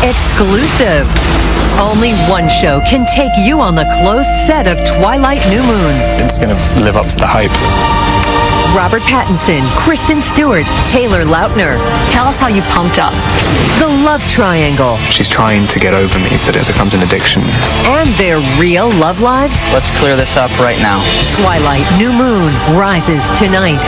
Exclusive. Only one show can take you on the closed set of Twilight New Moon. It's going to live up to the hype. Robert Pattinson, Kristen Stewart, Taylor Lautner. Tell us how you pumped up. The love triangle. She's trying to get over me, but it becomes an addiction. And their real love lives. Let's clear this up right now. Twilight New Moon rises tonight.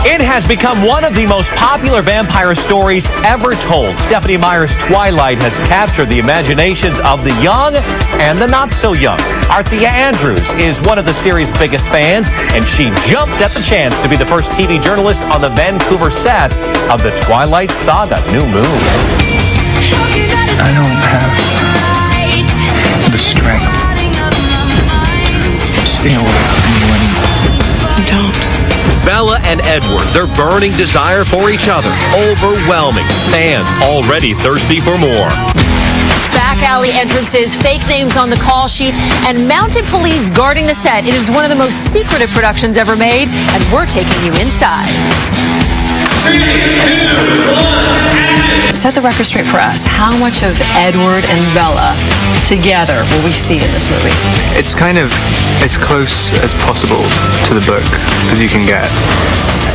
It has become one of the most popular vampire stories ever told. Stephanie Meyer's Twilight has captured the imaginations of the young and the not-so-young. Arthea Andrews is one of the series' biggest fans, and she jumped at the chance to be the first TV journalist on the Vancouver set of the Twilight Saga New Moon. I don't have the strength to stay away from you anymore. You don't. Bella and Edward, their burning desire for each other, overwhelming. Fans already thirsty for more. Back alley entrances, fake names on the call sheet, and mounted police guarding the set. It is one of the most secretive productions ever made, and we're taking you inside. 3, 2, 1, action! Set the record straight for us. How much of Edward and Bella together will we see in this movie? It's kind of as close as possible to the book as you can get.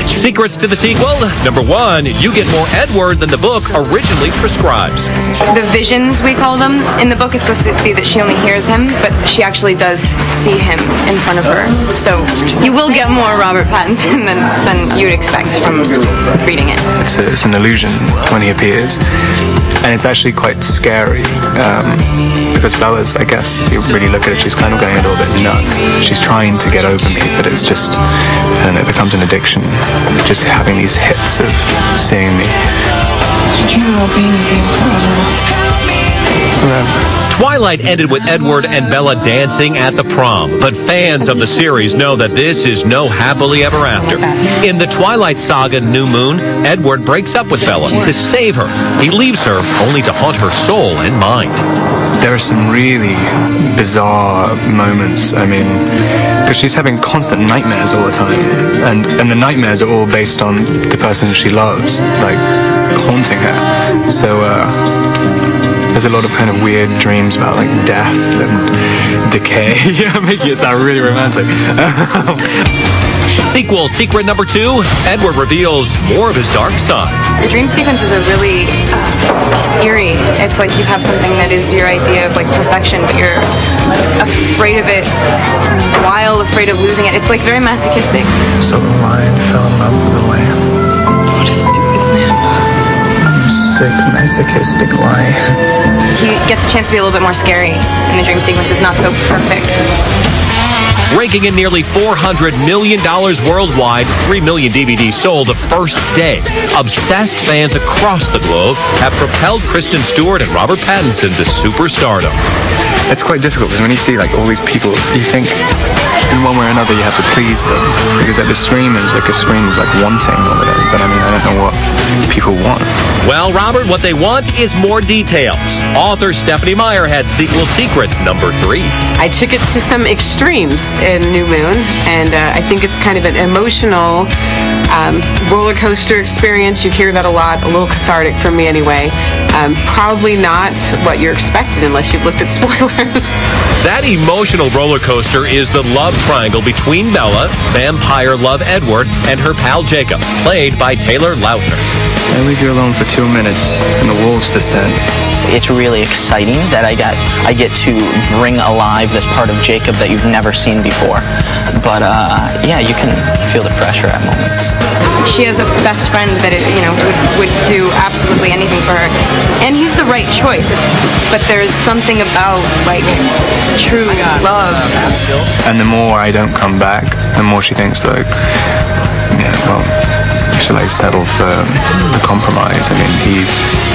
Secrets to the sequel. Number 1, you get more Edward than the book originally prescribes. The visions, we call them, in the book it's supposed to be that she only hears him, but she actually does see him in front of her. So you will get more Robert Pattinson than you'd expect from reading it. It's an illusion when he appears, and it's actually quite scary because Bella's, I guess, if you really look at it, she's kind of going a little bit nuts. She's trying to get over me, but it's just, I don't know, it becomes an addiction. Just having these hits of seeing me. I can't help being with you Forever. Twilight ended with Edward and Bella dancing at the prom, but fans of the series know that this is no happily ever after. In the Twilight Saga New Moon, Edward breaks up with Bella to save her. He leaves her only to haunt her soul and mind. There are some really bizarre moments, I mean, because she's having constant nightmares all the time, and the nightmares are all based on the person she loves, like haunting her. So there's a lot of kind of weird dreams about like death and decay, you know, making it sound really romantic. Sequel, secret number 2, Edward reveals more of his dark side. The dream sequences are really eerie. It's like you have something that is your idea of like perfection, but you're afraid of it, wild, afraid of losing it. It's like very masochistic. So the lion fell in love with the lamb. What a stupid lamb. Sick, masochistic lion. He gets a chance to be a little bit more scary in the dream sequences, not so perfect. Raking in nearly $400 million worldwide, 3 million DVDs sold the first day. Obsessed fans across the globe have propelled Kristen Stewart and Robert Pattinson to superstardom. It's quite difficult because when you see like all these people, you think in one way or another you have to please them, because like the scream is like a scream of like wanting over there, but I mean I don't know what people want. Well, Robert, what they want is more details. Author Stephanie Meyer has sequel secrets number 3. I took it to some extremes in New Moon, and I think it's kind of an emotional roller coaster experience. You hear that a lot, a little cathartic for me anyway. Probably not what you're expecting unless you've looked at spoilers. That emotional roller coaster is the love triangle between Bella, vampire love Edward, and her pal Jacob, played by Taylor Lautner. I leave you alone for 2 minutes and the wolves descend. It's really exciting that I get to bring alive this part of Jacob that you've never seen before. But yeah, you can feel the pressure at moments. She has a best friend that would do absolutely anything for her, and he's the right choice. But there's something about like true love. And the more I don't come back, the more she thinks like, yeah, well, should I settle for the compromise? I mean,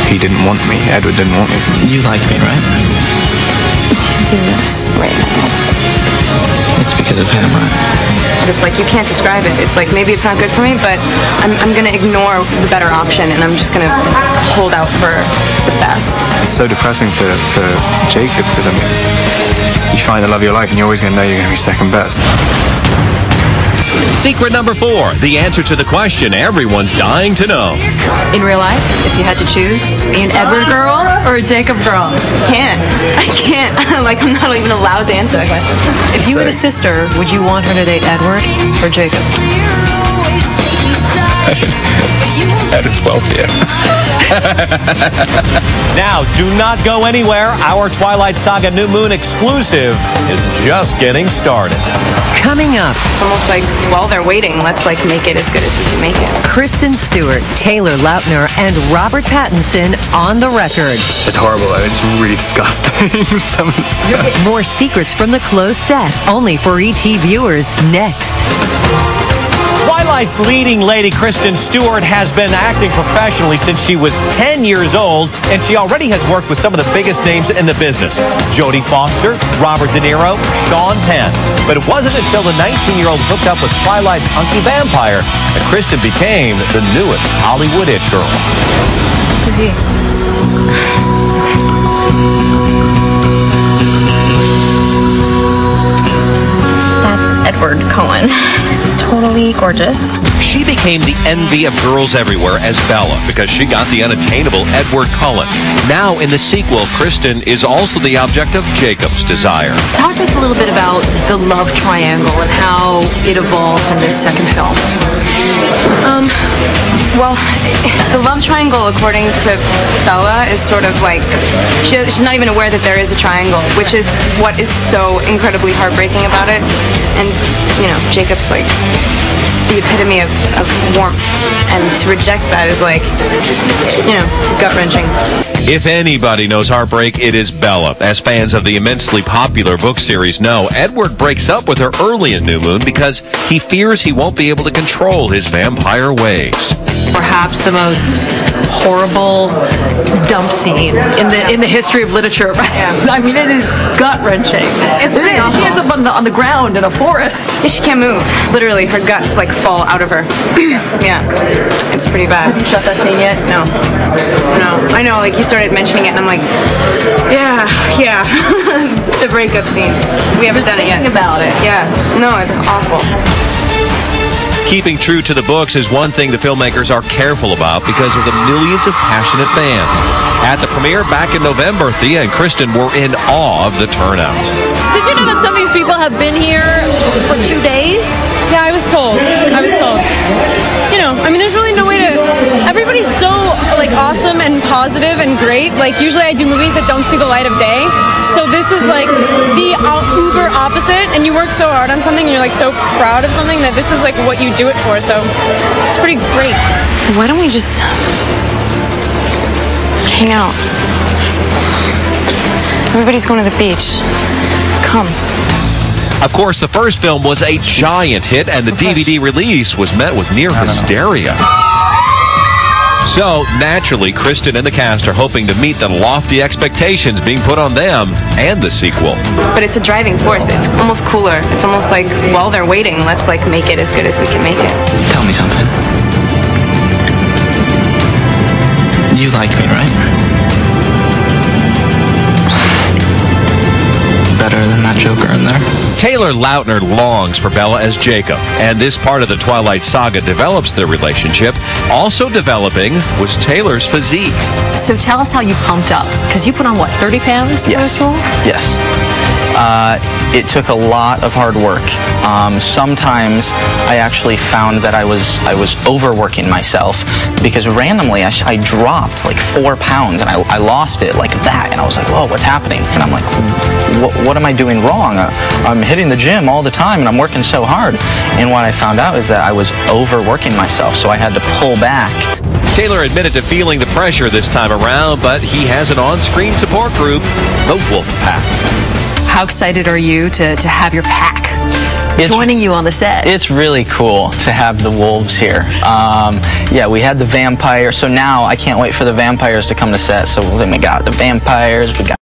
he didn't want me. Edward didn't want me. You like me, right? I'm doing this right now. It's because of him, right? It's like you can't describe it. It's like maybe it's not good for me, but I'm gonna ignore the better option, and I'm just gonna hold out for the best. It's so depressing for Jacob, because I mean, you find the love of your life, and you're always gonna know you're gonna be second best. Secret number 4, the answer to the question everyone's dying to know. In real life, if you had to choose, be an Edward girl or a Jacob girl? I can't. Like, I'm not even allowed to answer that question. If you had a sister, would you want her to date Edward or Jacob? That is well said. Now, do not go anywhere. Our Twilight Saga New Moon exclusive is just getting started. Coming up, It's almost like, while they're waiting, let's like make it as good as we can make it. Kristen Stewart, Taylor Lautner, and Robert Pattinson on the record. It's horrible. It's really disgusting. Some of the stuff. More secrets from the closed set, only for ET viewers, next. Twilight's leading lady, Kristen Stewart, has been acting professionally since she was 10 years old, and she already has worked with some of the biggest names in the business. Jodie Foster, Robert De Niro, Sean Penn. But it wasn't until the 19-year-old hooked up with Twilight's hunky vampire that Kristen became the newest Hollywood it girl. Who's he? That's Edward Cullen. He's totally gorgeous. She became the envy of girls everywhere as Bella because she got the unattainable Edward Cullen. Now in the sequel, Kristen is also the object of Jacob's desire. Talk to us a little bit about the love triangle and how it evolved in this second film. Well, the love triangle, according to Bella, is sort of like, she's not even aware that there is a triangle, which is what is so incredibly heartbreaking about it. And, you know, Jacob's like the epitome of warmth, and to reject that is like, you know, gut-wrenching. If anybody knows heartbreak, it is Bella. As fans of the immensely popular book series know, Edward breaks up with her early in New Moon because he fears he won't be able to control his vampire ways. Perhaps the most horrible dump scene in the history of literature. I mean, it is gut-wrenching. It's really awful. She ends up on the ground in a forest. Yeah, she can't move. Literally, her guts like fall out of her. Yeah, it's pretty bad. Have you shot that scene yet? No. I know, like you started mentioning it and I'm like, yeah. The breakup scene. We haven't done it yet. Think about it. Yeah. No, it's awful. Keeping true to the books is one thing the filmmakers are careful about because of the millions of passionate fans. At the premiere back in November, Thea and Kristen were in awe of the turnout. Did you know that some of these people have been here for 2 days? Yeah, I was told. You know, I mean, there's really no way to... Everybody's so, like, awesome and positive and great. Like, usually I do movies that don't see the light of day. So this is, like, the uber opposite. And you work so hard on something and you're, like, so proud of something that this is, like, what you do it for. So it's pretty great. Why don't we just hang out? Everybody's going to the beach. Come. Of course, the first film was a giant hit, and the DVD release was met with near hysteria. So, naturally, Kristen and the cast are hoping to meet the lofty expectations being put on them and the sequel. But it's a driving force. It's almost cooler. It's almost like, while they're waiting, let's like make it as good as we can make it. Tell me something. You like me, right? Better than that Joker in there. Taylor Lautner longs for Bella as Jacob, and this part of the Twilight Saga develops their relationship. Also developing was Taylor's physique. So tell us how you pumped up, because you put on, what, 30 pounds for this role? Yes. It took a lot of hard work. Sometimes I actually found that I was overworking myself because randomly I dropped like 4 pounds and I lost it like that, and I was like, whoa, what's happening? And I'm like, what am I doing wrong? I'm hitting the gym all the time and I'm working so hard. And what I found out is that I was overworking myself, so I had to pull back. Taylor admitted to feeling the pressure this time around, but he has an on-screen support group, the Wolf Pack. How excited are you to have your pack joining you on the set? It's really cool to have the wolves here. Yeah, we had the vampire, so now I can't wait for the vampires to come to set. So then we got the vampires, we got